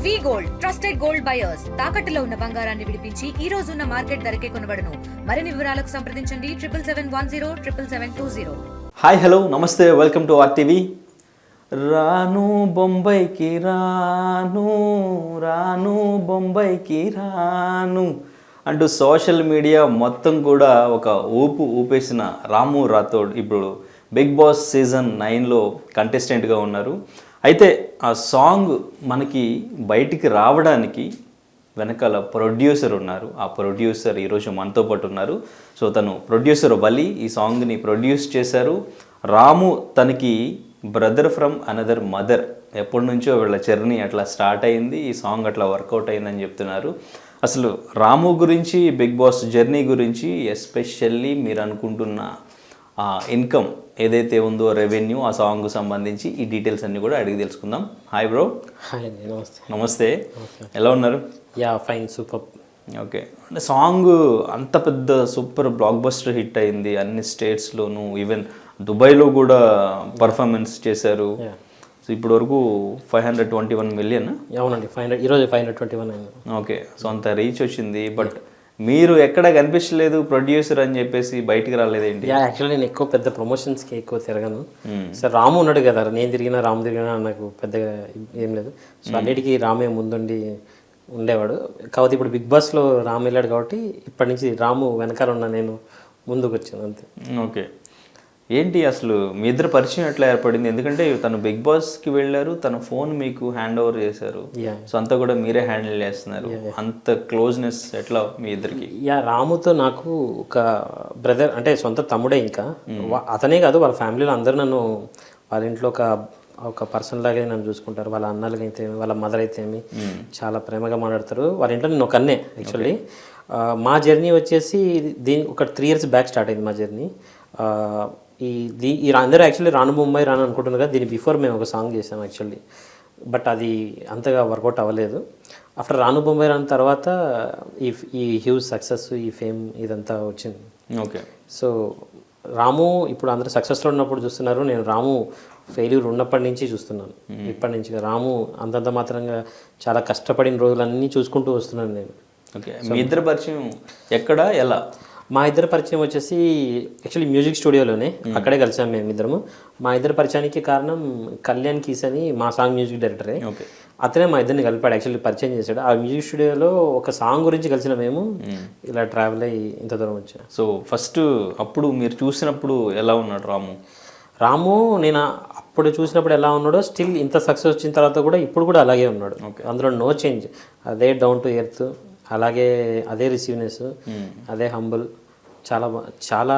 వి gold trusted gold buyers తాకట్టులో ఉన్న బంగారాన్ని విడిపించి ఈ రోజు ఉన్న మార్కెట్ ధరకే కొనబడును. మరిన్ని వివరాలకు సంప్రదించండి 7710777720. హాయ్ హలో నమస్తే, వెల్కమ్ టు ఆర్టీవీ. రాను బొంబాయికి రాను, రాను బొంబాయికి రాను అంటూ సోషల్ మీడియా మొత్తం కూడా ఒక ఊపేసిన రాము రాథోడ్ ఇప్పుడు బిగ్ బాస్ సీజన్ 9లో కంటెస్టెంట్గా ఉన్నారు. అయితే ఆ సాంగ్ మనకి బయటికి రావడానికి వెనకాల ప్రొడ్యూసర్ ఉన్నారు. ఆ ప్రొడ్యూసర్ ఈరోజు మనతో పాటు ఉన్నారు. సో తను ప్రొడ్యూసర్ వలి ఈ సాంగ్ని ప్రొడ్యూస్ చేశారు. రాము తనకి బ్రదర్ ఫ్రమ్ అనదర్ మదర్, ఎప్పటి నుంచో వీళ్ళ జర్నీ అట్లా స్టార్ట్ అయింది, ఈ సాంగ్ అట్లా వర్కౌట్ అయిందని చెప్తున్నారు. అసలు రాము గురించి, బిగ్ బాస్ జర్నీ గురించి, ఎస్పెషల్లీ మీరు అనుకుంటున్న ఇన్కమ్ ఏదైతే ఉందో రెవెన్యూ, ఆ సాంగ్కు సంబంధించి ఈ డీటెయిల్స్ అన్నీ కూడా అడిగి తెలుసుకుందాం. Hi bro. హాయ్ అండి, నమస్తే. నమస్తే, ఎలా ఉన్నారు? Yeah fine, super. ఓకే, అంటే సాంగ్ అంత పెద్ద సూపర్ బ్లాక్ బస్టర్ హిట్ అయింది అన్ని స్టేట్స్లోనూ, ఈవెన్ దుబాయ్లో కూడా పర్ఫార్మెన్స్ చేశారు. సో ఇప్పటి వరకు 521 మిలియన్. అవునండి, 500 ఈరోజు 521 అయింది. ఓకే, సో అంత రీచ్ వచ్చింది. బట్ మీరు ఎక్కడ కనిపించలేదు ప్రొడ్యూసర్ అని చెప్పేసి, బయటికి రాలేదేంటి? యా యాక్చువల్లీ నేను ఎక్కువ పెద్ద ప్రమోషన్స్కి ఎక్కువ తిరగను. సార్ రాము ఉన్నాడు కదా, నేను తిరిగినా రాము తిరిగినా నాకు పెద్దగా ఏం లేదు. సో అన్నిటికీ రామే ముందుండి ఉండేవాడు. కాకపోతే ఇప్పుడు బిగ్ బాస్లో రాము వెళ్ళాడు కాబట్టి ఇప్పటి నుంచి రాము వెనకాల ఉన్న నేను ముందుకు వచ్చాను అంతే. ఓకే, ఏంటి అసలు మీ ఇద్దరు పరిచయం ఎట్లా ఏర్పడింది? ఎందుకంటే తను బిగ్ బాస్కి వెళ్ళారు, తన ఫోన్ మీకు హ్యాండ్ ఓవర్ చేశారు, సో అంతా కూడా మీరే హ్యాండిల్ చేస్తున్నారు. అంత క్లోజ్నెస్ ఎట్లా మీ ఇద్దరికి? యా రాముతో నాకు ఒక బ్రదర్ అంటే సొంత తమ్ముడే. ఇంకా అతనే కాదు, వాళ్ళ ఫ్యామిలీలో అందరూ నన్ను వాళ్ళ ఇంట్లో ఒక పర్సన్ లాగే నన్ను చూసుకుంటారు. వాళ్ళ అన్నలకి అయితే, వాళ్ళ మదర్ అయితే ఏమి చాలా ప్రేమగా మాట్లాడతారు. వాళ్ళ ఇంట్లో నేను ఒక అన్నే. యాక్చువల్లీ మా జర్నీ వచ్చేసి ఒక 3 years బ్యాక్ స్టార్ట్ అయింది మా జర్నీ. ఈ అందరూ యాక్చువల్లీ రాను ముంబై రాను అనుకుంటున్నారు కదా, దీని బిఫోర్ మేము ఒక సాంగ్ చేసాం యాక్చువల్లీ. బట్ అది అంతగా వర్కౌట్ అవ్వలేదు. ఆఫ్టర్ రాను ముంబై రాను తర్వాత ఈ హ్యూజ్ సక్సెస్, ఈ ఫేమ్ ఇదంతా వచ్చింది. ఓకే, సో రాము ఇప్పుడు అందరూ సక్సెస్లో ఉన్నప్పుడు చూస్తున్నారు, నేను రాము ఫెయిల్యూర్ ఉన్నప్పటి నుంచి చూస్తున్నాను. ఇప్పటి నుంచి రాము అంతంత మాత్రంగా చాలా కష్టపడిన రోజులన్నీ చూసుకుంటూ వస్తున్నాను నేను. ఓకే, మీ ఇద్దరు పరిచయం ఎక్కడ, ఎలా? మా ఇద్దరు పరిచయం వచ్చేసి యాక్చువల్లీ మ్యూజిక్ స్టూడియోలోనే, అక్కడే కలిసాం మేమిద్దరము. మా ఇద్దరు పరిచయానికి కారణం కళ్యాణ్ కీస్ అని మా సాంగ్ మ్యూజిక్ డైరెక్టరే. అతనే మా ఇద్దరిని కలిపాడు, యాక్చువల్లీ పరిచయం చేశాడు. ఆ మ్యూజిక్ స్టూడియోలో ఒక సాంగ్ గురించి కలిసిన మేము ఇలా ట్రావెల్ అయ్యి ఇంత దూరం వచ్చాం. సో ఫస్ట్ అప్పుడు మీరు చూసినప్పుడు ఎలా ఉన్నాడు రాము? రాము నేను అప్పుడు చూసినప్పుడు ఎలా ఉన్నాడో స్టిల్ ఇంత సక్సెస్ వచ్చిన తర్వాత కూడా ఇప్పుడు కూడా అలాగే ఉన్నాడు. అందులో నో చేంజ్. అదే డౌన్ టు ఎర్త్, అలాగే అదే రిసీవ్నెస్, అదే హంబుల్, చాలా చాలా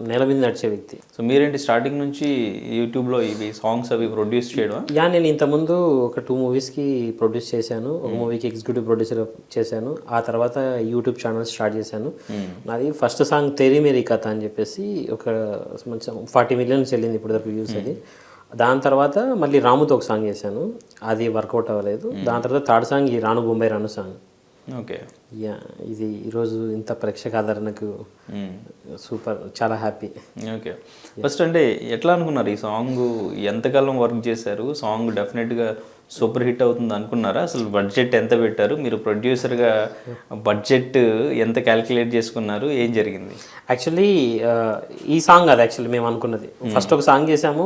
నేల మీద నడిచే వ్యక్తి. సో మీరేంటి స్టార్టింగ్ నుంచి యూట్యూబ్లో ఇవి సాంగ్స్ అవి ప్రొడ్యూస్ చేయడం? యా నేను ఇంతకుముందు ఒక 2 మూవీస్కి ప్రొడ్యూస్ చేశాను. ఒక మూవీకి ఎగ్జిక్యూటివ్ ప్రొడ్యూసర్ చేశాను. ఆ తర్వాత యూట్యూబ్ ఛానల్ స్టార్ట్ చేశాను. నాది ఫస్ట్ సాంగ్ తెరీ మేరీ కథ అని చెప్పేసి ఒక 40 million చెల్లింది ఇప్పుడు వరకు వ్యూస్. అది దాని తర్వాత మళ్ళీ రాముతో ఒక సాంగ్ చేశాను, అది వర్కౌట్ అవ్వలేదు. దాని తర్వాత థర్డ్ సాంగ్ ఈ రాను బొంబాయి రాను సాంగ్. ఓకే, యా ఇది ఈరోజు ఇంత ప్రేక్షక ఆదరణకు సూపర్, చాలా హ్యాపీ. ఓకే, ఫస్ట్ అంటే ఎట్లా అనుకున్నారు ఈ సాంగ్? ఎంతకాలం వర్క్ చేశారు? సాంగ్ డెఫినెట్గా సూపర్ హిట్ అవుతుంది అనుకున్నారా? అసలు బడ్జెట్ ఎంత పెట్టారు? మీరు ప్రొడ్యూసర్గా బడ్జెట్ ఎంత క్యాలిక్యులేట్ చేసుకున్నారు? ఏం జరిగింది? యాక్చువల్లీ ఈ సాంగ్ అది యాక్చువల్లీ మేము అనుకున్నది. ఫస్ట్ ఒక సాంగ్ చేసాము,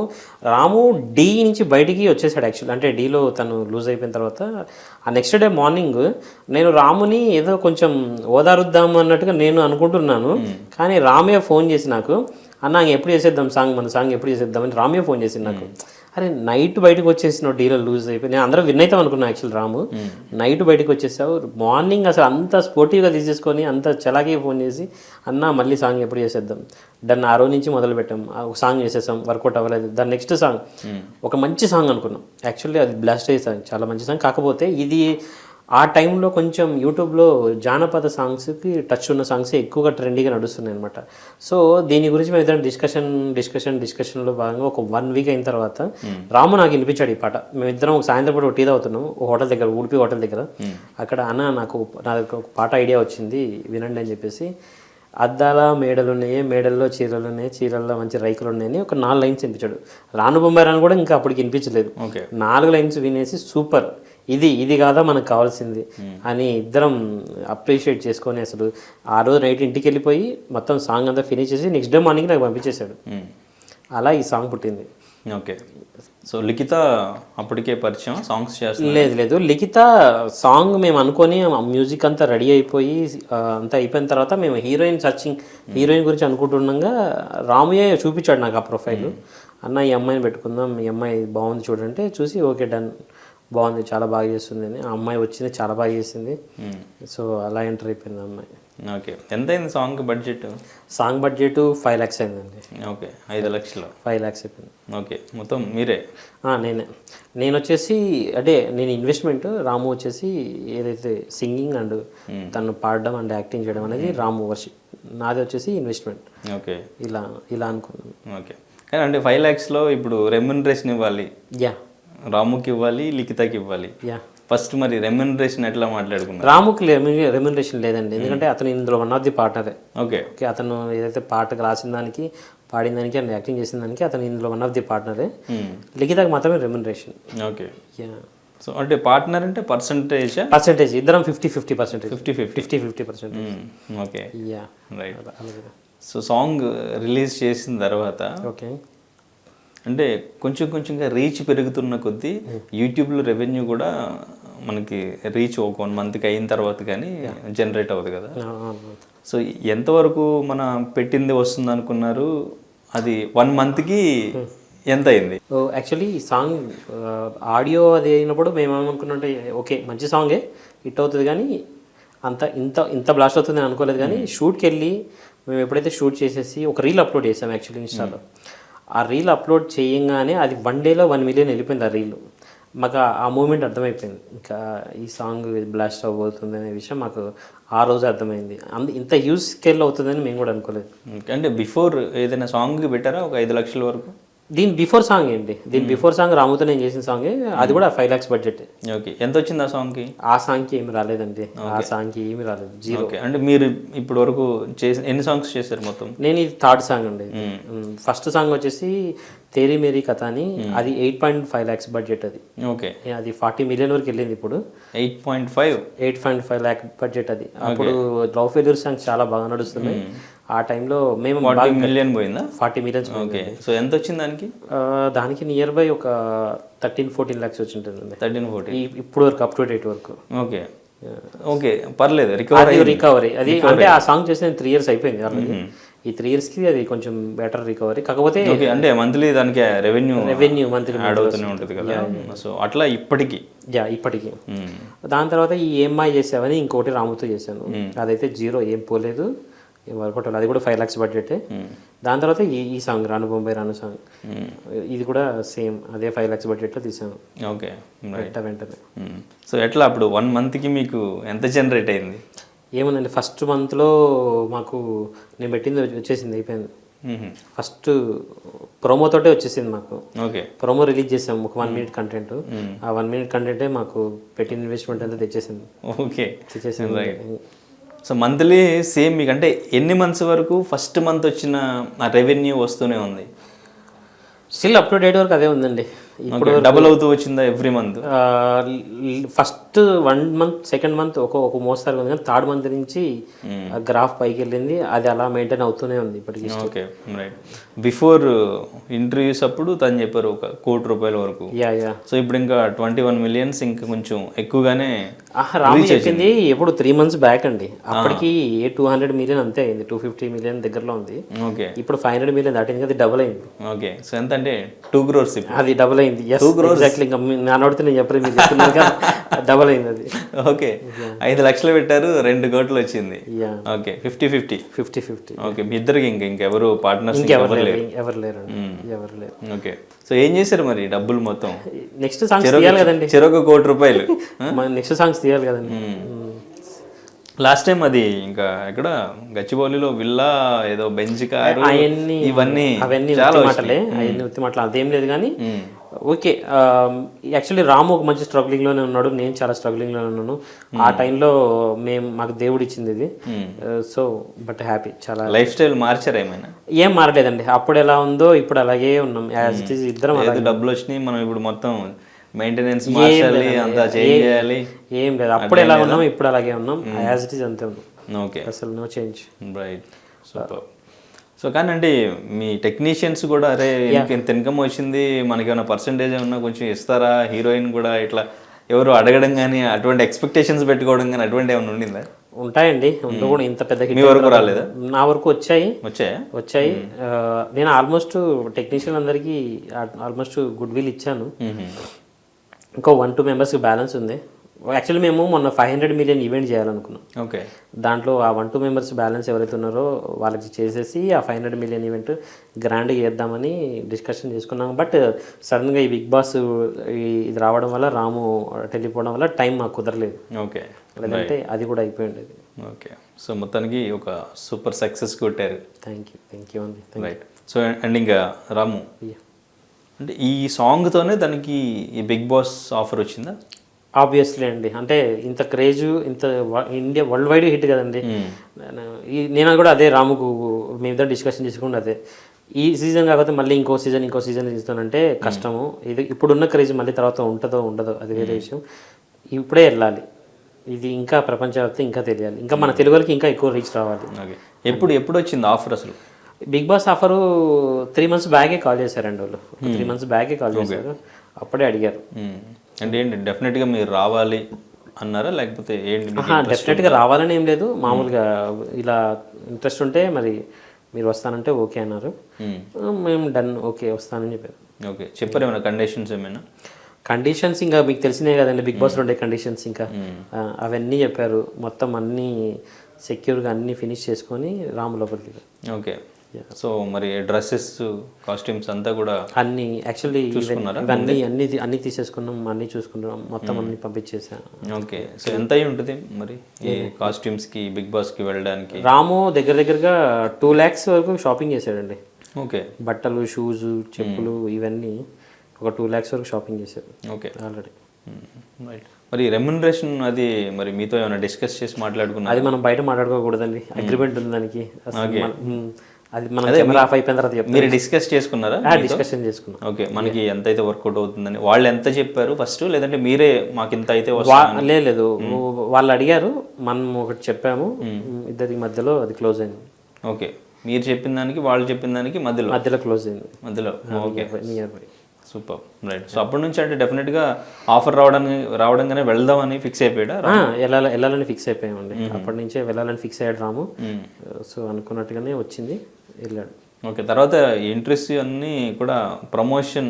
రాము డి నుంచి బయటికి వచ్చేసాడు యాక్చువల్లీ. అంటే డీలో తను లూజ్ అయిపోయిన తర్వాత ఆ నెక్స్ట్ డే మార్నింగ్ నేను రాముని ఏదో కొంచెం ఓదారుద్దాము అన్నట్టుగా నేను అనుకుంటున్నాను. కానీ రామే ఫోన్ చేసి నాకు, అన్న ఎప్పుడు చేసేద్దాం సాంగ్, మన సాంగ్ ఎప్పుడు చేసేద్దామని రామే ఫోన్ చేసింది నాకు. అరే నైట్ బయటకు వచ్చేసిన డీలో లూజ్ అయిపోయి, నేను అందరూ విన్ అవుతాం అనుకున్నాను యాక్చువల్. రాము నైట్ బయటకు వచ్చేసావు, మార్నింగ్ అసలు అంత స్పోర్టివ్గా తీసేసుకొని అంత చలాకీ ఫోన్ చేసి, అన్న మళ్ళీ సాంగ్ ఎప్పుడు చేసేద్దాం. దాన్ని ఆ రోజు నుంచి మొదలు పెట్టాం. ఒక సాంగ్ చేసేసాం, వర్కౌట్ అవ్వలేదు. దాని నెక్స్ట్ సాంగ్ ఒక మంచి సాంగ్ అనుకున్నాం. యాక్చువల్లీ అది బ్లాస్ట్ అయ్యే సాంగ్, చాలా మంచి సాంగ్. కాకపోతే ఇది ఆ టైంలో కొంచెం యూట్యూబ్లో జానపద సాంగ్స్కి టచ్ ఉన్న సాంగ్స్ ఎక్కువగా ట్రెండీగా నడుస్తున్నాయి అనమాట. సో దీని గురించి మేము ఇద్దరం డిస్కషన్లో భాగంగా ఒక 1 week అయిన తర్వాత రాము నాకు వినిపించాడు ఈ పాట. మేమిద్దరం ఒక సాయంత్రం పూట టీ తాగుతున్నాం ఒక హోటల్ దగ్గర, ఉడిపి హోటల్ దగ్గర. అక్కడ అన్న నాకు ఒక పాట ఐడియా వచ్చింది వినండి అని చెప్పేసి, అద్దాల మేడలున్నాయి, మేడల్లో చీరలున్నాయి, చీరల్లో మంచి రైకులు ఉన్నాయని ఒక 4 lines వినిపించాడు. రాను బొమ్మాయి రాను కూడా ఇంకా అప్పటికి వినిపించలేదు. 4 lines వినేసి సూపర్, ఇది కాదా మనకు కావాల్సింది అని ఇద్దరం అప్రిషియేట్ చేసుకొని అసలు ఆ రోజు నైట్ ఇంటికి వెళ్ళిపోయి మొత్తం సాంగ్ అంతా ఫినిష్ చేసి నెక్స్ట్ డే మార్నింగ్ నాకు పంపించేశాడు. అలా ఈ సాంగ్ పుట్టింది. ఓకే. సో లిఖిత అప్పటికే పరిచయం సాంగ్స్ చేస్తా? లేదు, లిఖిత సాంగ్ మేము అనుకొని మ్యూజిక్ అంతా రెడీ అయిపోయి అంతా అయిపోయిన తర్వాత మేము హీరోయిన్ గురించి అనుకుంటుండగా రాముయే చూపించాడు నాకు ఆ ప్రొఫైల్. అన్న ఈ అమ్మాయిని పెట్టుకుందాం, ఈ అమ్మాయి బాగుంది చూడంటే చూసి ఓకే డన్, బాగుంది, చాలా బాగా చేస్తుంది అని. ఆ అమ్మాయి వచ్చింది, చాలా బాగా చేసింది. సో అలా ఎంటర్ అయిపోయింది ఆ అమ్మాయి. ఓకే. ఎంత అయింది song budget? Song budget 5 lakhs అయిందండి. ఓకే, 5 లక్షలు. 5 lakhs అయిపోయింది. ఓకే, మొత్తం మీరే? నేను వచ్చేసి అంటే నేను ఇన్వెస్ట్మెంట్, రాము వచ్చేసి ఏదైతే సింగింగ్ అండ్ తను పాడడం అండ్ యాక్టింగ్ చేయడం అనేది రాము వర్షిప్, నాది వచ్చేసి ఇన్వెస్ట్మెంట్. ఓకే, ఇలా అనుకున్నాను. ఓకే. కానీ అంటే 5 lakhsలో ఇప్పుడు రెమ్యునరేషన్ ఇవ్వాలి, రాముకి ఇవ్వాలి, లిఖితకి ఇవ్వాలి. ఫస్ట్ మరి రెమ్యునరేషన్ ఎట్లా మాట్లాడుకున్నారు? రాముకి రెమ్యునరేషన్ లేదండి, ఎందుకంటే అతను ఇందులో వన్ ఆఫ్ ది పార్ట్నరే. ఓకే, అతను ఏదైతే పాటకు రాసిన దానికి, పాడిన దానికి అండ్ యాక్టింగ్ చేసిన దానికి అతను ఇందులో వన్ ఆఫ్ ది పార్ట్నరే. లిఖితకి మాత్రమే రెమ్యునరేషన్. ఓకే. సో అంటే పార్ట్నర్ అంటే పర్సంటేజ్ ఇద్దరం 50-50%. 50-50%. Okay, right. So song release చేసిన తర్వాత ఓకే అంటే కొంచెంగా రీచ్ పెరుగుతున్న కొద్దీ యూట్యూబ్లో రెవెన్యూ కూడా మనకి రీచ్ ఒక 1 monthకి అయిన తర్వాత కానీ జనరేట్ అవ్వదు కదా. సో ఎంతవరకు మన పెట్టింది వస్తుంది అనుకున్నారు? అది 1 monthకి ఎంత అయింది? యాక్చువల్లీ ఈ సాంగ్ ఆడియో అది అయినప్పుడు మేము ఏమనుకున్నట్టే ఓకే మంచి సాంగే హిట్ అవుతుంది, కానీ ఇంత బ్లాస్ట్ అవుతుంది అని అనుకోలేదు. కానీ షూట్కి వెళ్ళి మేము ఎప్పుడైతే షూట్ చేసేసి ఒక రీల్ అప్లోడ్ చేసాం యాక్చువల్లీ ఇన్స్టాలో. ఆ రీల్ అప్లోడ్ చేయంగానే అది 1 dayలో 1 million వెళ్ళిపోయింది ఆ రీల్. మాకు ఆ మూమెంట్ అర్థమైపోయింది, ఇంకా ఈ సాంగ్ బ్లాస్ట్ అవ్వబోతుంది అనే విషయం మాకు ఆ రోజు అర్థమైంది. ఇంత హ్యూజ్ స్కేల్ అవుతుందని మేము కూడా అనుకోలేదు. అంటే బిఫోర్ ఏదైనా సాంగ్ పెట్టారా ఒక 5 లక్షల వరకు? దీని బిఫోర్ సాంగ్ ఏంటి, దీని బిఫోర్ సాంగ్ రాముతో నేను చేసిన సాంగే, అది కూడా 5 lakhs బడ్జెట్. ఓకే, ఎంత వచ్చింది ఆ సాంగ్కి? ఆ సాంగ్కి ఏమి రాలేదండి, ఆ సాంగ్కి ఏమి రాలేదు, 0. అంటే మీరు ఇప్పటి వరకు ఎన్ని సాంగ్స్ చేశారు మొత్తం? నేను ఇది 3rd సాంగ్ అండి. ఫస్ట్ సాంగ్ వచ్చేసి తేరీ మేరీ కథ అని, అది 8.5 lakhs బడ్జెట్. అది 40 million వరకు వెళ్ళింది. ఇప్పుడు 8.5 lakh బడ్జెట్ అది. అప్పుడు లవ్ ఫెయిల్యూర్ సాంగ్స్ చాలా బాగా నడుస్తున్నాయి ఆ టైంలో. మేము 40 million పోయిందా? 40 million. ఓకే. సో ఎంత వచ్చింది దానికి? దానికి నియర్ బై ఒక 13-14 lakhs వచ్చి ఉంటుంది. 13-14 ఇప్పుడు వరకు అప్ టు డేట్ వరకు. ఓకే, ఓకే, పర్లేదు. రికవరీ అది అంటే ఆ సాంగ్ చేసిన 3 years అయిపోయింది ఆల్రెడీ. ఈ 3 yearsకి అది కొంచెం బెటర్ రికవరీ. కాకపోతే అంటే మంత్లీ దానికి రెవెన్యూ మంత్లీ యాడ్ అవుతూనే ఉంటుంది కదా. సో అట్లా ఇప్పటికి. దాని తర్వాత ఈ EMI చేసావని ఇంకోటి రాముతో చేశాను, అదైతే 0, ఏం పోలేదు, ఏం వర్కౌట్. అది కూడా 5 lakhs బడ్జెటే. దాని తర్వాత ఈ సాంగ్ రాను బొంబాయి రాను సాంగ్, ఇది కూడా సేమ్ అదే 5 lakhs బడ్జెట్లో తీసాను. ఓకే, వెంటనే. సో ఎట్లా అప్పుడు 1 monthకి మీకు ఎంత జనరేట్ అయింది? ఏముందండి, ఫస్ట్ మంత్లో మాకు నేను పెట్టింది వచ్చేసింది, అయిపోయింది. ఫస్ట్ ప్రోమోతోటే వచ్చేసింది మాకు. ఓకే, ప్రోమో రిలీజ్ చేసాం ఒక 1 minute కంటెంట్. ఆ 1 minute కంటెంటే మాకు పెట్టిన ఇన్వెస్ట్మెంట్ అంతా తెచ్చేసింది. ఓకే, తెచ్చేసింది. సో మంత్లీ సేమ్ మీకు అంటే ఎన్ని మంత్స్ వరకు ఫస్ట్ మంత్ వచ్చిన రెవెన్యూ వస్తూనే ఉంది? స్టిల్ అప్ టు డేట్ వరకు అదే ఉందండి. ఇప్పుడు డబుల్ అవుతూ వచ్చిందా every month? First 1 month, second month ఒక మోస్తారు ఉంది, కానీ 3rd month నుంచి గ్రాఫ్ పైకి వెళ్ళింది. అది అలా మెయింటైన్ అవుతూనే ఉంది ఇప్పటికీ. Okay, right. బిఫోర్ ఇంటర్వ్యూస్ అప్పుడు తను చెప్పారు 1 కోటి రూపాయల వరకు. సో ఇప్పుడు ఇంకా 21 million, ఇంకా కొంచెం ఎక్కువగానే రాము చెప్పింది. ఎప్పుడు 3 months బ్యాక్ అండి, అప్పటికి 200 million అంతే అయింది, 250 million దగ్గరలో ఉంది. ఓకే, ఇప్పుడు 500 million దాటింది, అది డబుల్ అయింది. ఓకే, సో ఎంత అంటే 2 crores, అది డబుల్ అయింది. ఎగ్జాక్ట్లీ, ఇంకా నా నోడితే నేను చెప్పలేదు, మీరు చెప్తున్నారు కదా, డబుల్ అయింది అది. ఓకే, 5 లక్షలు పెట్టారు, 2 కోట్లు వచ్చింది. ఓకే, 50-50. ఓకే, మీ ఇద్దరికి ఇంకెవరు పార్ట్నర్స్ ఎవరు లేరు? ఓకే, సో ఏం చేశారు మరి డబ్బులు మొత్తం? నెక్స్ట్ సాంగ్స్ తీయాలి కదండి, చెరొక 1 కోటి రూపాయలు. నెక్స్ట్ సాంగ్స్ తీయాలి కదండి. లాస్ట్ టైం అది ఇంకా ఎక్కడ గచ్చిబౌలిలో విల్లా ఏదో బెంచ్ కారు ఇవన్నీ మాటలే, అవన్నీ ఉత్తి మాటలు, అదేం లేదు. కానీ ఓకే, యాక్చువల్లీ రాము ఒక మంచి స్ట్రగ్లింగ్లోనే ఉన్నాడు, నేను చాలా స్ట్రగ్లింగ్లోనే ఉన్నాను. ఆ టైంలో మాకు దేవుడు ఇచ్చింది ఇది. సో బట్ హ్యాపీ, చాలా. లైఫ్ స్టైల్ మార్చారు ఏమైనా? ఏం మారలేదండి, అప్పుడు ఎలా ఉందో ఇప్పుడు అలాగే ఉన్నాం, యాజ్ ఇట్ ఈస్. ఇద్దరం డబ్బులు వచ్చినాయి, మనం ఇప్పుడు మొత్తం మెయింటెనెన్స్ మార్చాలి, అంతా చేంజ్ చేయాలి. ఏం లేదు, అప్పుడు ఎలా ఉన్నాం ఇప్పుడు అలాగే ఉన్నాం, యాజ్ ఇట్ ఈస్ అంతే ఉన్నాం. ఓకే, అసలు no change. Right, super. So కానీ అంటే మీ టెక్నీషియన్స్ కూడా అరే ఇంత ఇన్కమ్ వచ్చింది, మనకి ఏమైనా పర్సంటేజ్ ఏమన్నా కొంచెం ఇస్తారా, హీరోయిన్ కూడా ఇట్లా ఎవరు అడగడం కానీ అటువంటి ఎక్స్పెక్టేషన్స్ పెట్టుకోవడం కానీ అటువంటి ఏమైనా ఉండిందా? ఉంటాయండి, ఉంటూ కూడా ఇంత పెద్ద మీ వరకు రాలేదా? నా వరకు వచ్చాయి. వచ్చాయి. నేను ఆల్మోస్ట్ టెక్నీషియన్ అందరికీ ఆల్మోస్ట్ గుడ్ విల్ ఇచ్చాను. ఇంకో 1-2 మెంబర్స్కి బ్యాలెన్స్ ఉంది. యాక్చువల్లీ మేము మొన్న 500 మిలియన్ ఈవెంట్ చేయాలనుకున్నాం. ఓకే, దాంట్లో ఆ 1-2 మెంబర్స్ బ్యాలెన్స్ ఎవరైతే ఉన్నారో వాళ్ళకి చేసేసి ఆ 500 మిలియన్ ఈవెంట్ గ్రాండ్గా చేద్దామని డిస్కషన్ చేసుకున్నాం. బట్ సడన్గా ఈ బిగ్ బాస్ ఇది రావడం వల్ల, రాము వెళ్ళిపోవడం వల్ల టైం మాకు కుదరలేదు. ఓకే, లేదంటే అది కూడా అయిపోయి ఉండేది. ఓకే, సో మొత్తానికి ఒక సూపర్ సక్సెస్ కొట్టారు. థ్యాంక్ యూ అండి. రైట్. సో అండ్ ఇంకా రాము అంటే ఈ సాంగ్తోనే దానికి ఈ బిగ్ బాస్ ఆఫర్ వచ్చిందా? ఆబ్వియస్లీ అండి, అంటే ఇంత క్రేజ్, ఇంత ఇండియా వరల్డ్ వైడ్ హిట్ కదండి. నేను కూడా అదే రాముకు మేమిద్దరు డిస్కషన్ చేసుకుంటే అదే, ఈ సీజన్ కాకపోతే మళ్ళీ ఇంకో సీజన్ ఇస్తానంటే కష్టము. ఇది ఇప్పుడున్న క్రేజ్ మళ్ళీ తర్వాత ఉంటుందో ఉండదో అది వేరే విషయం. ఇప్పుడే వెళ్ళాలి, ఇది ఇంకా ప్రపంచవ్యాప్తి ఇంకా తెలియాలి, ఇంకా మన తెలుగు వాళ్ళకి ఇంకా ఎక్కువ రీచ్ రావాలి. ఎప్పుడు వచ్చింది ఆఫర్ అసలు? బిగ్ బాస్ ఆఫరు 3 months బ్యాగే కాల్ చేశారండి వాళ్ళు. 3 months బ్యాగే కాల్ చేశారు, అప్పుడే అడిగారు. అంటే ఏంటి డెఫినెట్గా మీరు రావాలి అన్నారా, లేకపోతే ఏంటి? డెఫినెట్గా రావాలని ఏం లేదు, మామూలుగా ఇలా ఇంట్రెస్ట్ ఉంటే మరి మీరు వస్తానంటే ఓకే అన్నారు. మేము డన్, ఓకే వస్తానని చెప్పారు. ఓకే, చెప్పారు ఏమైనా కండిషన్స్ ఏమైనా? కండిషన్స్ ఇంకా మీకు తెలిసినే కదండి, బిగ్ బాస్లో ఉండే కండిషన్స్ ఇంకా అవన్నీ చెప్పారు. మొత్తం అన్నీ సెక్యూర్గా అన్నీ ఫినిష్ చేసుకొని రాము లోపలికి. ఓకే, సో మరి డ్రెస్సెస్, కాస్ట్యూమ్స్ అంతా కూడా అన్నీ యాక్చువల్లీ ఇవన్నీ అన్నీ తీసేసుకున్నాం, అన్నీ చూసుకున్నాం, మొత్తం అన్ని పంపించేసాను. ఓకే, సో ఎంత అయి ఉంటుంది మరి ఈ కాస్ట్యూమ్స్కి బిగ్ బాస్కి వెళ్ళడానికి? రాము దగ్గరగా 2 lakhs వరకు షాపింగ్ చేశాడండి. ఓకే, బట్టలు, షూస్, చెప్పులు ఇవన్నీ ఒక 2 lakhs వరకు షాపింగ్ చేశారు. Okay, already. రైట్. మరి రెమ్యునరేషన్ అది మరి మీతో ఏమైనా డిస్కస్ చేసి మాట్లాడుకున్నా? అది మనం బయట మాట్లాడుకోకూడదండి, అగ్రిమెంట్ ఉంది దానికి. అది మనం కెమెరా ఆఫ్ అయిపోయిన తర్వాత చెప్తాం. మీరు డిస్కస్ చేసుకున్నారా? డిస్కషన్ చేసుకున్నాం. ఓకే, మనకి ఎంత అయితే వర్కౌట్ అవుతుందని వాళ్ళు ఎంత చెప్పారు ఫస్ట్, లేదంటే మీరే మాకు ఇంత అయితే లేదు వాళ్ళు అడిగారు, మనం ఒకటి చెప్పాము, ఇద్దరి మధ్యలో అది క్లోజ్ అయింది. ఓకే, మీరు చెప్పిన దానికి వాళ్ళు చెప్పిన దానికి మధ్యలో క్లోజ్ అయింది. మధ్యలో. Okay, near by. Super. Right. So అప్పటి నుంచి అంటే డెఫినెట్గా ఆఫర్ రావడంగానే వెళ్దామని ఫిక్స్ అయిపోయాడా? వెళ్ళాలని ఫిక్స్ అయిపోయామండి. అప్పటి నుంచే వెళ్ళాలని ఫిక్స్ అయ్యాడు రాము. సో అనుకున్నట్టుగానే వచ్చింది, వెళ్ళాడు. ఓకే, తర్వాత ఇంట్రెస్ట్ అన్నీ కూడా ప్రమోషన్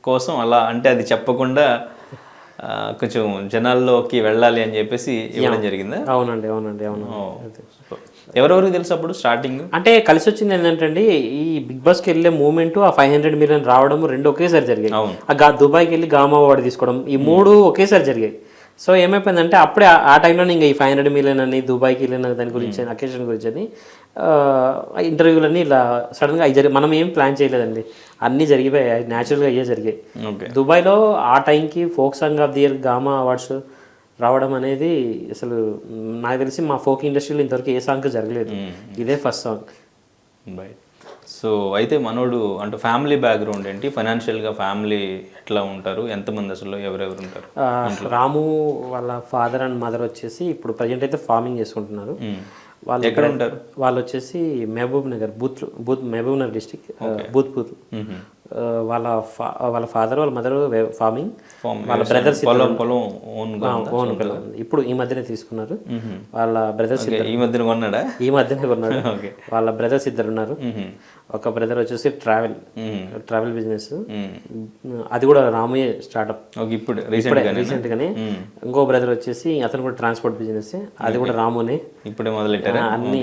కోసం అలా అంటే అది చెప్పకుండా కొంచెం జనాల్లోకి వెళ్ళాలి అని చెప్పేసి ఇవ్వడం జరిగిందా? అవునండి. ఎవరెవరికి తెలుసు అప్పుడు స్టార్టింగ్? అంటే కలిసి వచ్చింది ఏంటంటే ఈ బిగ్ బాస్కి వెళ్ళే మూమెంట్, ఆ 500 మిలియన్ రావడం 2 ఒకేసారి జరిగాయి. దుబాయ్కి వెళ్ళి గామా అవార్డు తీసుకోవడం, ఈ 3 ఒకేసారి జరిగాయి. సో ఏమైపోయిందంటే అప్పుడే ఆ టైంలో ఇంకా ఈ 500 మిలియన్ అని, దుబాయ్కి వెళ్ళిన దాని గురించి, అకేషన్ గురించి అని ఇంటర్వ్యూలన్నీ ఇలా సడన్గా అవి మనం ఏం ప్లాన్ చేయలేదండి, అన్నీ జరిగిపోయాయి, న్యాచురల్గా అయ్యే జరిగాయి. దుబాయ్లో ఆ టైంకి folk song of the year gamma awards రావడం అనేది అసలు నాకు తెలిసి మా ఫోక్ ఇండస్ట్రీలో ఇంతవరకు ఏ సాంగ్ జరగలేదు, ఇదే ఫస్ట్ సాంగ్. సో అయితే మనోడు అంటే ఫ్యామిలీ బ్యాక్గ్రౌండ్ ఏంటి, ఫైనాన్షియల్గా ఫ్యామిలీ ఎట్లా ఉంటారు, ఎంతమంది అసలు ఎవరెవరు ఉంటారు? రాము వాళ్ళ ఫాదర్ అండ్ మదర్ వచ్చేసి ఇప్పుడు ప్రజెంట్ అయితే ఫార్మింగ్ చేసుకుంటున్నారు. వాళ్ళు ఎక్కడ ఉంటారు? వాళ్ళు వచ్చేసి మహబూబ్ నగర్, మహబూబ్ నగర్ డిస్ట్రిక్ట్, బూత్పూర్. వాళ్ళ ఫాదర్ వాళ్ళ మదర్ ఫార్మింగ్, వాళ్ళ బ్రదర్స్ ఓన్ ఇప్పుడు ఈ మధ్యనే తీసుకున్నారు. వాళ్ళ బ్రదర్స్ ఈ మధ్యనే కొన్నాడు. వాళ్ళ బ్రదర్స్ 2 ఉన్నారు. ఒక బ్రదర్ వచ్చేసి ట్రావెల్ బిజినెస్, అది కూడా రామయ్య స్టార్ట్అప్ ఇప్పుడు రీసెంట్ గానే. ఇంకో బ్రదర్ వచ్చేసి అతను కూడా ట్రాన్స్పోర్ట్ బిజినెస్, అది కూడా రామునే ఇప్పుడే మొదలెట్టారు. అన్ని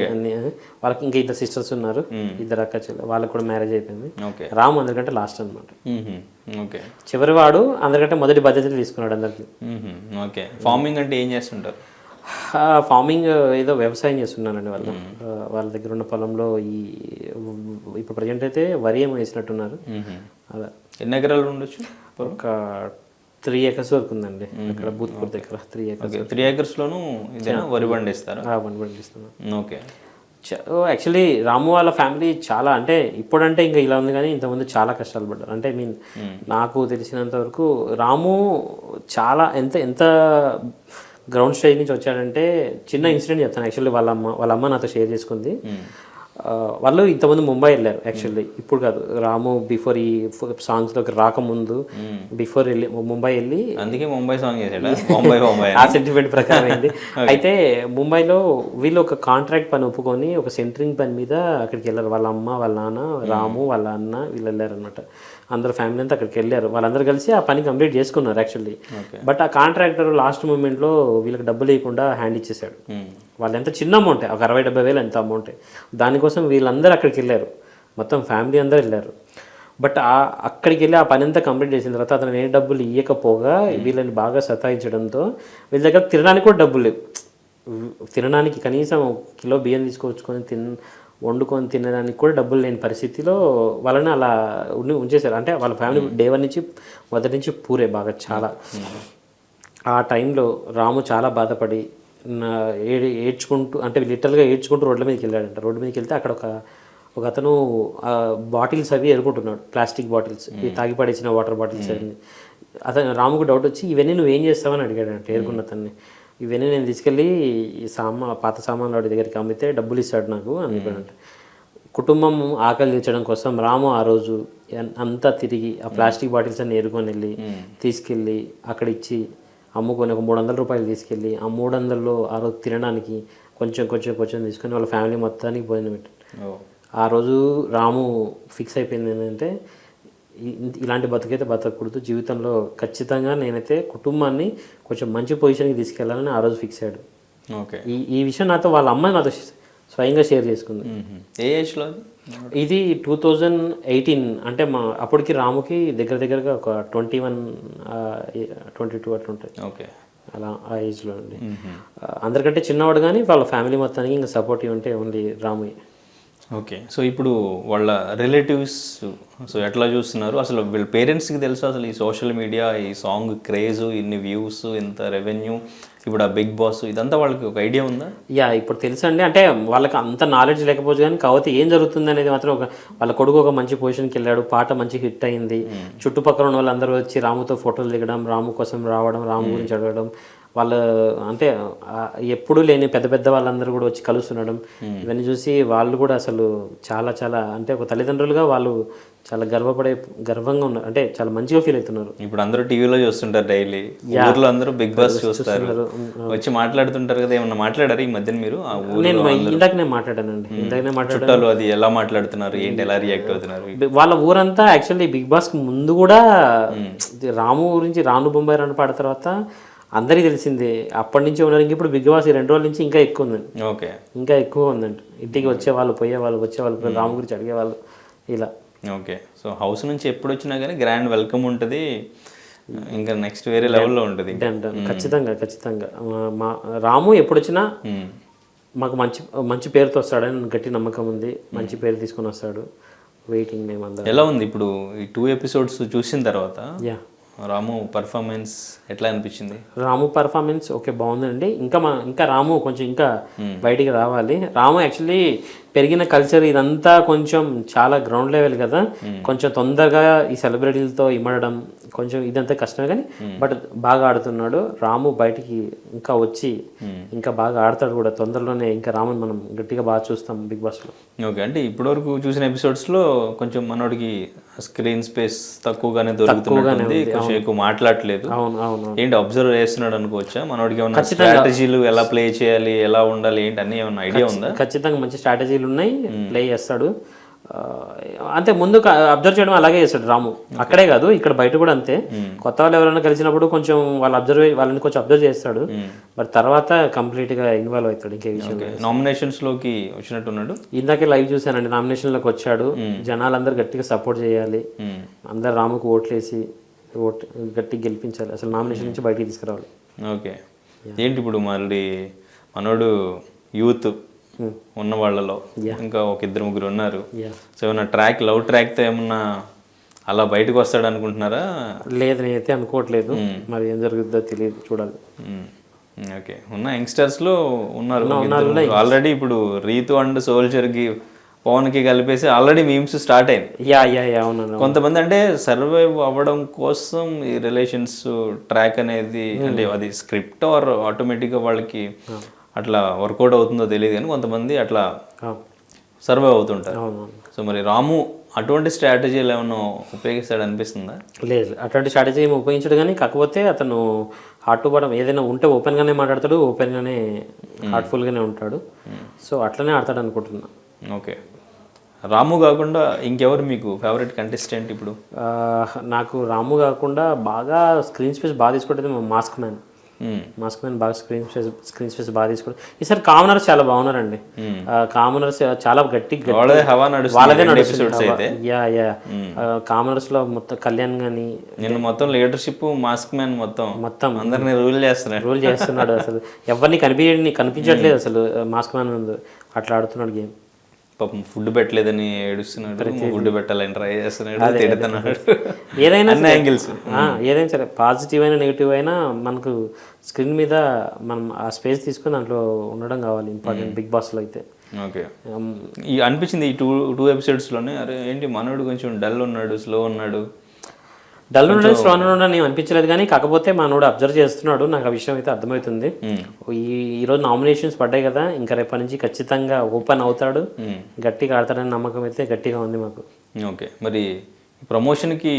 వాళ్ళకి ఇంకా 2 సిస్టర్స్ ఉన్నారు, 2 అక్క చెల్లెలు, వాళ్ళకి కూడా మ్యారేజ్ అయిపోయింది. రాము అందరికంటే లాస్ట్ అనమాట. చివరి వాడు అందరికంటే మొదటి బాధ్యతలు తీసుకున్నాడు అందరికి. ఫార్మింగ్ అంటే ఏం చేస్తుంటారు? ఫార్మింగ్ ఏదో వ్యవసాయం చేస్తున్నానండి. వాళ్ళ దగ్గర ఉన్న పొలంలో ఇప్పుడు ప్రజెంట్ అయితే వరి ఏమో వేసినట్టున్నారు. అలా ఎన్ని ఎకరాలు ఉండొచ్చు? ఒక 3 acres వరకు ఉందండి అక్కడ బూత్పూర్ దగ్గర. 3 acres. 3 acres లోను వరి పండిస్తారు? వరి పండిస్తున్నాను. ఓకే, యాక్చువల్లీ రాము వాళ్ళ ఫ్యామిలీ చాలా అంటే ఇప్పుడంటే ఇంకా ఇలా ఉంది కానీ ఇంతకుముందు చాలా కష్టాలు పడ్డారు. అంటే నాకు తెలిసినంత వరకు రాము చాలా ఎంత గ్రౌండ్ స్టేజ్ నుంచి వచ్చాడంటే, చిన్న ఇన్సిడెంట్ చెప్తాను. యాక్చువల్లీ వాళ్ళ అమ్మ నాతో షేర్ చేసుకుంది. వాళ్ళు ఇంతమంది ముంబై వెళ్ళారు యాక్చువల్లీ, ఇప్పుడు కాదు, రాము బిఫోర్ ఈ సాంగ్స్లోకి రాకముందు బిఫోర్ వెళ్ళి ముంబై వెళ్ళి, అందుకే ముంబై సాంగ్ చేశాడు ముంబై ఆ సెంటిమెంట్ ప్రకారం అయింది. అయితే ముంబైలో వీళ్ళు ఒక కాంట్రాక్ట్ పని ఒప్పుకొని ఒక సెంటరింగ్ పని మీద అక్కడికి వెళ్ళారు. వాళ్ళ అమ్మ, వాళ్ళ నాన్న, రాము, వాళ్ళ అన్న వీళ్ళు వెళ్ళారు అనమాట. అందరు ఫ్యామిలీ అంతా అక్కడికి వెళ్ళారు. వాళ్ళందరూ కలిసి ఆ పని కంప్లీట్ చేసుకున్నారు యాక్చువల్లీ. బట్ ఆ కాంట్రాక్టర్ లాస్ట్ మూమెంట్లో వీళ్ళకి డబ్బులు లేకుండా హ్యాండ్ ఇచ్చేసాడు. వాళ్ళు ఎంత చిన్న అమౌంట్, ఒక 60,000-70,000 ఎంత అమౌంట్. దానికోసం వీళ్ళందరూ అక్కడికి వెళ్ళారు, మొత్తం ఫ్యామిలీ అందరూ వెళ్ళారు. బట్ అక్కడికి వెళ్ళి ఆ పని అంతా కంప్లీట్ చేసిన తర్వాత అతను ఏ డబ్బులు ఇవ్వకపోగా వీళ్ళని బాగా సతాయించడంతో వీళ్ళ దగ్గర తినడానికి కూడా డబ్బులు లేవు. తినడానికి కనీసం కిలో బియ్యం తీసుకొచ్చుకొని వండుకొని తినడానికి కూడా డబ్బులు లేని పరిస్థితిలో వాళ్ళని అలా ఉంచేశారు. అంటే వాళ్ళ ఫ్యామిలీ డే 1 నుంచి మొదటి నుంచి పూరే బాగా చాలా. ఆ టైంలో రాము చాలా బాధపడి ఏడ్చుకుంటూ, అంటే లిటరల్గా ఏడ్చుకుంటూ రోడ్ల మీదకి వెళ్ళాడంట. రోడ్డు మీదకి వెళ్తే అక్కడ ఒక అతను బాటిల్స్ అవి ఎరుకుంటున్నాడు, ప్లాస్టిక్ బాటిల్స్, తాగి పడేసిన వాటర్ బాటిల్స్ అవి. అతను రాముకు డౌట్ వచ్చి ఇవన్నీ నువ్వేం చేస్తావని అడిగాడంట ఏరుకున్న అతన్ని. ఇవన్నీ నేను తీసుకెళ్ళి ఈ పాత సామాన్లు వాడి దగ్గరికి అమ్మితే డబ్బులు ఇస్తాడు నాకు అని చెప్పాడంట. కుటుంబం ఆకలి తీర్చడం కోసం రాము ఆ రోజు అంతా తిరిగి ఆ ప్లాస్టిక్ బాటిల్స్ అన్ని ఏరుకొని వెళ్ళి తీసుకెళ్ళి అక్కడ ఇచ్చి అమ్ముకొని ఒక 300 రూపాయలు తీసుకెళ్ళి ఆ 300లో ఆ రోజు తినడానికి కొంచెం తీసుకొని వాళ్ళ ఫ్యామిలీ మొత్తానికి భోజనం పెట్టాడు. ఆ రోజు రాము ఫిక్స్ అయిపోయింది ఏంటంటే, ఇలాంటి బతుకైతే బతకూడదు జీవితంలో, ఖచ్చితంగా నేనైతే కుటుంబాన్ని కొంచెం మంచి పొజిషన్కి తీసుకెళ్ళాలని ఆ రోజు ఫిక్స్ అయ్యాడు. ఓకే. ఈ విషయం నాతో వాళ్ళ అమ్మాయి నాతో స్వయంగా షేర్ చేసుకుంది. ఏ ఏజ్లో ఇది 2018, అంటే అప్పటికి రాముకి దగ్గరగా ఒక 21, 22 అట్లా ఉంటుంది. ఓకే. అలా ఆ ఏజ్లో అండి. అందరికంటే చిన్నవాడు కానీ వాళ్ళ ఫ్యామిలీ మొత్తానికి ఇంకా సపోర్టివ్ ఉంటే ఓన్లీ రాము. ఓకే. సో ఇప్పుడు వాళ్ళ రిలేటివ్స్ సో ఎట్లా చూస్తున్నారు, అసలు వీళ్ళ పేరెంట్స్కి తెలుసు అసలు ఈ సోషల్ మీడియా, ఈ సాంగ్ క్రేజ్, ఇన్ని వ్యూస్, ఇంత రెవెన్యూ, ఇప్పుడు ఆ బిగ్ బాస్, ఇదంతా వాళ్ళకి ఒక ఐడియా ఉందా? ఇప్పుడు తెలుసండి. అంటే వాళ్ళకి అంత నాలెడ్జ్ లేకపోవచ్చు కానీ కాకపోతే ఏం జరుగుతుంది అనేది మాత్రం వాళ్ళ కొడుకు ఒక మంచి పొజిషన్కి వెళ్ళాడు, పాట మంచి హిట్ అయింది, చుట్టుపక్కల ఉన్న వాళ్ళందరూ వచ్చి రాముతో ఫోటోలు దిగడం, రాము కోసం రావడం, రాము గురించి అడగడం, వాళ్ళు అంటే ఎప్పుడూ లేని పెద్ద వాళ్ళందరూ కూడా వచ్చి కలుస్తుండడం, ఇవన్నీ చూసి వాళ్ళు కూడా అసలు చాలా అంటే ఒక తల్లిదండ్రులుగా వాళ్ళు చాలా గర్వంగా ఉన్నారు. అంటే చాలా మంచిగా ఫీల్ అవుతున్నారు. ఇప్పుడు అందరూ టీవీలో చూస్తుంటారు, డైలీ ఊర్లో అందరూ బిగ్ బాస్ చూస్తారు, వచ్చి మాట్లాడుతుంటారు కదా. ఏమన్నా మాట్లాడారు ఈ మధ్యన మీరు? ఇందాకనే మాట్లాడానండి. చుట్టాలు అది ఎలా మాట్లాడుతున్నారు, ఏంటి, ఎలా రియాక్ట్ అవుతున్నారు? వాళ్ళ ఊరంతా యాక్చువల్లీ బిగ్ బాస్ కి ముందు కూడా రాము గురించి రాను బొంబాయి రాను పాడిన తర్వాత అందరికీ తెలిసిందే. అప్పటి నుంచి ఉన్నారు. ఇప్పుడు బిగ్ బాస్ 2 రోజుల నుంచి ఇంకా ఎక్కువ ఉందండి. ఓకే. ఇంకా ఎక్కువ ఉందండి. ఇంటికి వచ్చేవాళ్ళు, వచ్చేవాళ్ళు, రాము గురించి అడిగేవాళ్ళు ఇలా. ఓకే. సో హౌస్ నుంచి ఎప్పుడు వచ్చినా కానీ గ్రాండ్ వెల్కమ్ ఉంటుంది, ఇంకా నెక్స్ట్ వేరే లెవెల్లో ఉంటుంది. ఖచ్చితంగా మా రాము ఎప్పుడు వచ్చినా మాకు మంచి పేరుతో వస్తాడని గట్టి నమ్మకం ఉంది. మంచి పేరు తీసుకొని వస్తాడు. వెయిటింగ్ మేము అందరం. ఎలా ఉంది ఇప్పుడు ఈ 2 ఎపిసోడ్స్ చూసిన తర్వాత రాము పర్ఫార్మెన్స్ ఎట్లా అనిపించింది? రాము పర్ఫార్మెన్స్ ఓకే, బాగుందండి. ఇంకా రాము కొంచెం ఇంకా బయటికి రావాలి. రాము యాక్చువల్లీ పెరిగిన కల్చర్ ఇదంతా కొంచెం చాలా గ్రౌండ్ లెవెల్ కదా, కొంచెం తొందరగా ఈ సెలబ్రిటీలతో ఇమ్మడడం కొంచెం ఇదంతా కష్టమే, కానీ బట్ బాగా ఆడుతున్నాడు రాము. బయటికి ఇంకా వచ్చి ఇంకా బాగా ఆడతాడు కూడా తొందరలోనే. ఇంకా రాముని మనం గట్టిగా బాగా చూస్తాం బిగ్ బాస్లో. ఓకే. అంటే ఇప్పటివరకు చూసిన ఎపిసోడ్స్లో కొంచెం మనోడికి స్క్రీన్ స్పేస్ తక్కువగానే దొరుకుతుంది, కొంచెం ఎక్కువ మాట్లాడలేదు. అవును. ఏంటి అబ్జర్వ్ చేస్తున్నాడు అనుకోవచ్చా? మనోడికి ఏమన్నా స్ట్రాటజీలు ఎలా ప్లే చేయాలి, ఎలా ఉండాలి, ఏంటి అన్నీ ఏమన్నా ఐడియా ఉందా? ఖచ్చితంగా మంచి స్ట్రాటజీలు ఉన్నాయి, ప్లే చేస్తాడు. అంతే ముందు అబ్జర్వ్ చేయడం అలాగే చేస్తాడు రాము. అక్కడే కాదు ఇక్కడ బయట కూడా అంతే. కొత్త వాళ్ళు ఎవరైనా కలిసినప్పుడు కొంచెం వాళ్ళని కొంచెం అబ్జర్వ్ చేస్తాడు, బట్ తర్వాత కంప్లీట్ గా ఇన్వాల్వ్ అవుతాడు. ఇంకే విషయం నామినేషన్స్ లోకి వచ్చినట్టున్నాడు. ఇందాకే లైవ్ చూసానండి, నామినేషన్ లోకి వచ్చాడు. జనాలందరూ గట్టిగా సపోర్ట్ చేయాలి, అందరు రాముకు ఓట్లేసి గట్టిగా గెలిపించాలి, అసలు నామినేషన్ నుంచి బయటికి తీసుకురావాలి. ఓకే. ఏంటి ఇప్పుడు మళ్ళీ మనోడు యూత్ ఉన్న వాళ్ళలో ఇంకా ఒక 2-3 ఉన్నారు. సో ఏమన్నా లవ్ ట్రాక్తో ఏమన్నా అలా బయటకు వస్తాడు అనుకుంటున్నారా? లేదు, నేనైతే అనుకోవట్లేదు. మరి ఏం జరుగుతుందో తెలియదు, చూడాలి. ఓకే, ఉన్న యంగ్స్టర్స్లో ఉన్నారు ఆల్రెడీ. ఇప్పుడు రీతు అండ్ సోల్జర్కి పవన్కి కలిపేసి ఆల్రెడీ మీమ్స్ స్టార్ట్ అయింది. యా అవును. కొంతమంది అంటే సర్వైవ్ అవ్వడం కోసం ఈ రిలేషన్స్ ట్రాక్ అనేది అంటే అది స్క్రిప్ట్ ఆర్ ఆటోమేటిక్గా వాళ్ళకి అట్లా వర్కౌట్ అవుతుందో తెలియదు, కానీ కొంతమంది అట్లా సర్వైవ్ అవుతుంటారు. సో మరి రాము అటువంటి స్ట్రాటజీలు ఏమన్నా ఉపయోగిస్తాడు అనిపిస్తుందా? లేదు, అటువంటి స్ట్రాటజీ ఏమి ఉపయోగించడు, కానీ కాకపోతే అతను హార్ట్ టు బాటం ఏదైనా ఉంటే ఓపెన్గానే మాట్లాడతాడు, ఓపెన్గానే హార్ట్ఫుల్గానే ఉంటాడు. సో అట్లనే ఆడతాడు అనుకుంటున్నా. ఓకే, రాము కాకుండా ఇంకెవరు మీకు ఫేవరెట్ కంటెస్టెంట్ ఇప్పుడు? నాకు రాము కాకుండా బాగా స్క్రీన్ స్పేస్ బాగా తీసుకుంటే మాస్క్ మ్యాన్ బాగా స్క్రీన్ స్పేస్ బాగా తీసుకుంటారు. ఈసారి కామనర్స్ చాలా బాగున్నారండి. కామనర్స్ చాలా వాళ్ళదే నడుస్తుంది. కామనర్స్ లో మొత్తం కళ్యాణ్ గానీ నేను మొత్తం లీడర్షిప్ మాస్క్ మ్యాన్ మొత్తం అందరినీ రూల్ చేస్తున్నాడు. అసలు ఎవరిని కనిపించట్లేదు అసలు మాస్క్ మ్యాన్ ముందు, అట్లా ఆడుతున్నాడు గేమ్. పాపం ఫుడ్ పెట్టలేదని ఏడుస్తున్నాడు, ఫుడ్ పెట్టాలని ట్రై చేస్తున్నాడు, తిడుతున్నాడు. ఏదైనా ఏదైనా సరే పాజిటివ్ అయినా నెగిటివ్ అయినా మనకు స్క్రీన్ మీద మనం ఆ స్పేస్ తీసుకుని దాంట్లో ఉండడం కావాలి, ఇంపార్టెంట్ బిగ్ బాస్లో అయితే. ఓకే, అనిపించింది ఈ టూ ఎపిసోడ్స్లోనే అరే ఏంటి మనోడు కొంచెం డల్ ఉన్నాడు, స్లో ఉన్నాడు. డల్ ఉండడం స్లో ఉండడం ఏం అనిపించలేదు, కానీ కాకపోతే మనోడు అబ్జర్వ్ చేస్తున్నాడు. నాకు ఆ విషయం అయితే అర్థమవుతుంది. ఈరోజు నామినేషన్స్ పడ్డాయి కదా, ఇంకా రేపటి నుంచి ఖచ్చితంగా ఓపెన్ అవుతాడు, గట్టిగా ఆడతాడని నమ్మకం అయితే గట్టిగా ఉంది మాకు. ఓకే, మరి ప్రమోషన్కి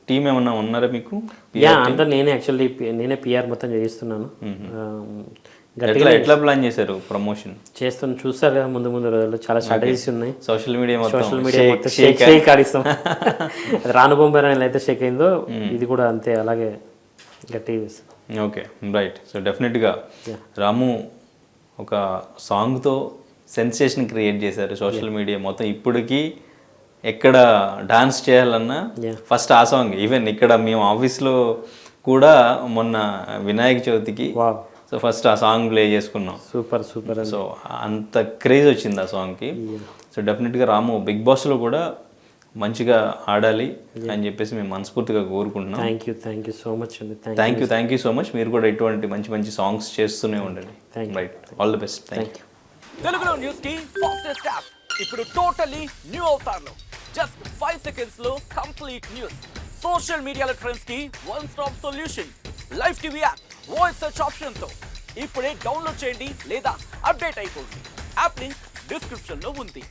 టీం ఏమన్నా ఉన్నారా మీకు? అంటే నేనే పిఆర్ మొత్తం చేయిస్తున్నాను. ఎట్లా ప్లాన్ చేశారు ప్రమోషన్? చూస్తారు కదా ముందు రోజుల్లో చాలా స్ట్రాటజీస్ ఉన్నాయి. సోషల్ మీడియా మొత్తం షేక్ ఆడిస్తాం. రాను బొంబాయి అయితే షేక్ అయిందో ఇది కూడా అంతే, అలాగే గట్టిగా చేస్తాం. Okay, right. సో డెఫినెట్గా రాము ఒక సాంగ్తో సెన్సేషన్ క్రియేట్ చేశారు సోషల్ మీడియా మొత్తం. ఇప్పటికీ ఎక్కడ డాన్స్ చేయాలన్నా ఫస్ట్ ఆ సాంగ్. ఈవెన్ ఇక్కడ మేము ఆఫీస్లో కూడా మొన్న వినాయక చవితికి సో ఫస్ట్ ఆ సాంగ్ ప్లే చేసుకున్నాం. సూపర్. సో అంత క్రేజ్ వచ్చింది ఆ సాంగ్కి. సో డెఫినెట్గా రాము బిగ్ బాస్లో కూడా మంచిగా ఆడాలి అని చెప్పేసి మేము మనస్ఫూర్తిగా కోరుకుంటున్నాం. థ్యాంక్ యూ సో మచ్ అండి. Thank you so much. మీరు కూడా ఇటువంటి మంచి సాంగ్స్ చేస్తూనే ఉండండి. Right, all the best. Thank you. తెలుగులో న్యూస్ కి ఫాస్టెస్ట్ యాప్ ఇప్పుడు టోటలీ న్యూ అవతార్లో జస్ట్ 5 seconds లో కంప్లీట్ న్యూస్. సోషల్ మీడియాలో ట్రెండ్స్ కి one stop solution. Live TV app voice search option తో ఇప్పుడే డౌన్లోడ్ చేయండి లేదా అప్డేట్ అయిపోండి. యాప్ లింక్ డిస్క్రిప్షన్ లో ఉంది.